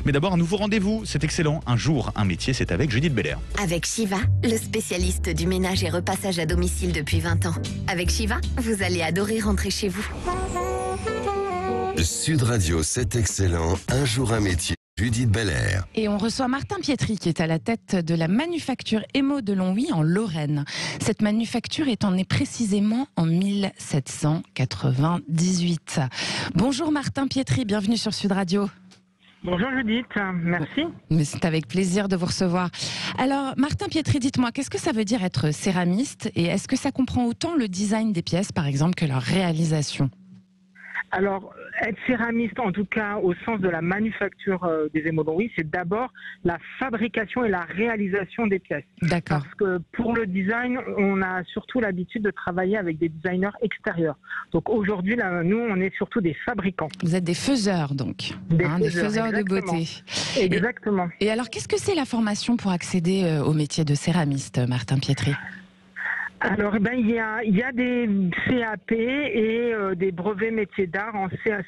Mais d'abord, un nouveau rendez-vous, c'est excellent. Un jour, un métier, c'est avec Judith Belair. Avec Shiva, le spécialiste du ménage et repassage à domicile depuis 20 ans. Avec Shiva, vous allez adorer rentrer chez vous. Sud Radio, c'est excellent. Un jour, un métier. Judith Belair. Et on reçoit Martin Pietri qui est à la tête de la manufacture Emo de Longwy en Lorraine. Cette manufacture est née précisément en 1798. Bonjour Martin Pietri, bienvenue sur Sud Radio. Bonjour Judith, merci. Mais c'est avec plaisir de vous recevoir. Alors Martin Pietri, dites-moi, qu'est-ce que ça veut dire être céramiste et est-ce que ça comprend autant le design des pièces par exemple que leur réalisation ? Alors, être céramiste, en tout cas au sens de la manufacture des Emo de Longwy, c'est d'abord la fabrication et la réalisation des pièces. D'accord. Parce que pour le design, on a surtout l'habitude de travailler avec des designers extérieurs. Donc aujourd'hui, là, nous, on est surtout des fabricants. Vous êtes des faiseurs donc, des faiseurs de beauté. Exactement. Et alors, qu'est-ce que c'est la formation pour accéder au métier de céramiste, Martin Pietri ? Alors, il y a des CAP et des brevets métiers d'art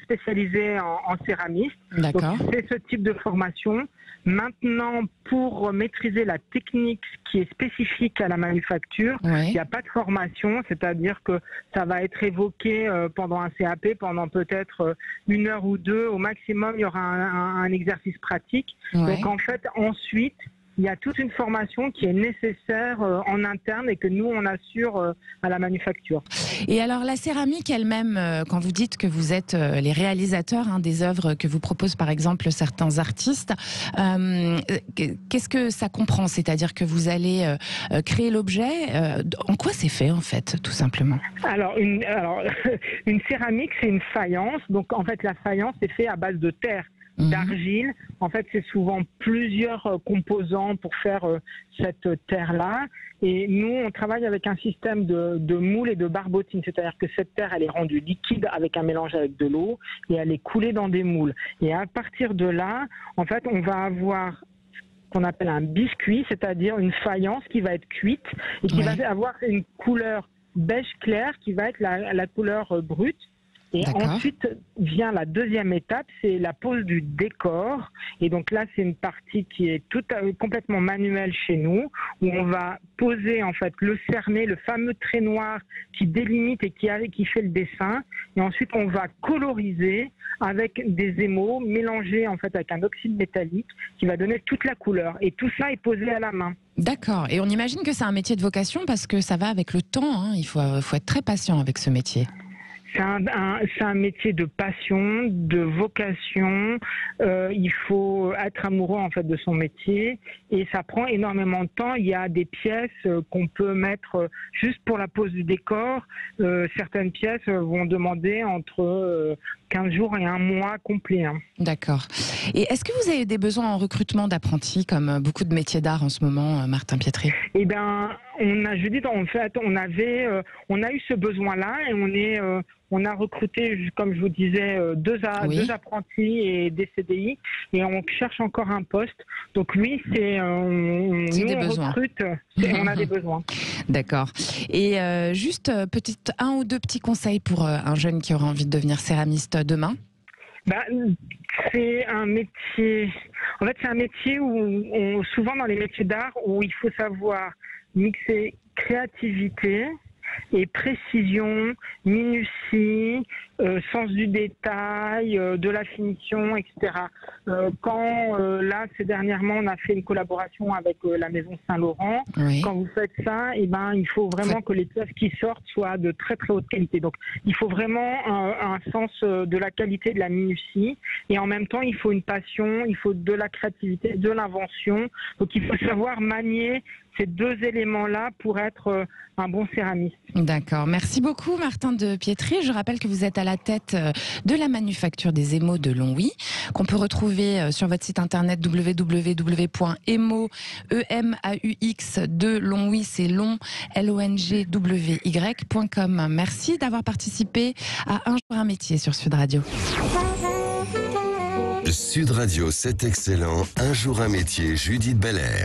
spécialisés en céramiste. D'accord. Donc, c'est ce type de formation. Maintenant, pour maîtriser la technique qui est spécifique à la manufacture, il n'y a pas de formation, c'est-à-dire que ça va être évoqué pendant un CAP, pendant peut-être 1 heure ou 2. Au maximum, il y aura un exercice pratique. Ouais. Donc, en fait, ensuite, il y a toute une formation qui est nécessaire en interne et que nous, on assure à la manufacture. Et alors, la céramique elle-même, quand vous dites que vous êtes les réalisateurs des œuvres que vous proposent par exemple certains artistes, qu'est-ce que ça comprend ? C'est-à-dire que vous allez créer l'objet. En quoi c'est fait en fait, tout simplement ? Alors, une céramique, c'est une faïence. Donc, en fait, la faïence est faite à base de terre. D'argile. En fait, c'est souvent plusieurs composants pour faire cette terre-là. Et nous, on travaille avec un système de moule et de barbotine. C'est-à-dire que cette terre, elle est rendue liquide avec un mélange avec de l'eau et elle est coulée dans des moules. Et à partir de là, en fait, on va avoir ce qu'on appelle un biscuit, c'est-à-dire une faïence qui va être cuite et qui va avoir une couleur beige clair qui va être la couleur brute. Et ensuite vient la deuxième étape, c'est la pose du décor. Et donc là, c'est une partie qui est complètement manuelle chez nous, où on va poser en fait le cerné, le fameux trait noir qui délimite et qui fait le dessin. Et ensuite, on va coloriser avec des émaux mélangés en fait avec un oxyde métallique qui va donner toute la couleur. Et tout ça est posé à la main. D'accord. Et on imagine que c'est un métier de vocation parce que ça va avec le temps. Il faut être très patient avec ce métier. C'est un métier de passion, de vocation. Il faut être amoureux en fait de son métier et ça prend énormément de temps. Il y a des pièces qu'on peut mettre juste pour la pose du décor. Certaines pièces vont demander entre 15 jours et 1 mois complet. D'accord. Et est-ce que vous avez des besoins en recrutement d'apprentis comme beaucoup de métiers d'art en ce moment, Martin Pietri ? Eh bien, on a eu ce besoin-là et on a recruté, comme je vous disais, deux apprentis et des CDI et on cherche encore un poste. Donc oui, on recrute, on a des besoins. D'accord. Et juste peut-être 1 ou 2 petits conseils pour un jeune qui aurait envie de devenir céramiste demain ? C'est un métier. En fait, c'est un métier où souvent dans les métiers d'art où il faut savoir mixer créativité et précision, minutie, sens du détail, de la finition, etc. Là, dernièrement, on a fait une collaboration avec la Maison Saint-Laurent. Oui. Quand vous faites ça, il faut vraiment que les pièces qui sortent soient de très très haute qualité. Donc, il faut vraiment un sens de la qualité, de la minutie, et en même temps, il faut une passion, il faut de la créativité, de l'invention. Donc, il faut savoir manier ces 2 éléments-là pour être un bon céramiste. D'accord. Merci beaucoup, Martin de Pietri. Je rappelle que vous êtes à la tête de la manufacture des Emo de Longwy, qu'on peut retrouver sur votre site internet www.emo, de Longwy, c'est long, longwy.com. Merci d'avoir participé à Un jour un métier sur Sud Radio. Sud Radio, c'est excellent. Un jour un métier, Judith Belair.